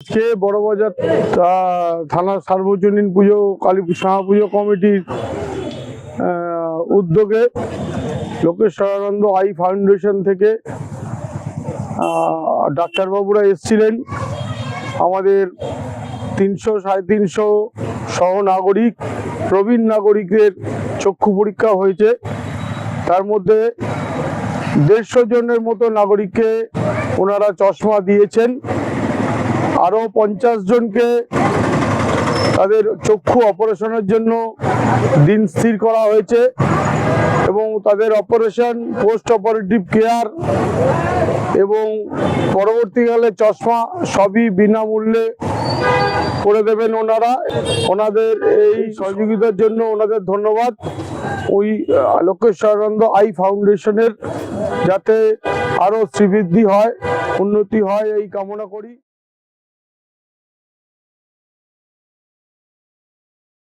আজকে বড়বাজার থানা সার্বজনীন পুজো কালী শ্যামা পুজো কমিটির উদ্যোগে লোকেশ্বরানন্দ আই ফাউন্ডেশন থেকে ডাক্তারবাবুরা এসেছিলেন। আমাদের 300-350 সহনাগরিক প্রবীণ নাগরিকদের চক্ষু পরীক্ষা হয়েছে। তার মধ্যে 150 জনের মতো নাগরিককে ওনারা চশমা দিয়েছেন। আরও 50 জনকে তাদের চক্ষু অপারেশনের জন্য দিন স্থির করা হয়েছে এবং তাদের অপারেশন, পোস্ট অপারেটিভ কেয়ার এবং পরবর্তীকালে চশমা সবই বিনামূল্যে করে দেবেন ওনারা। ওনাদের এই সহযোগিতার জন্য ওনাদের ধন্যবাদ। ওই লোকেশ্বরানন্দ আই ফাউন্ডেশনের যাতে আরও শ্রীবৃদ্ধি হয়, উন্নতি হয় এই কামনা করি।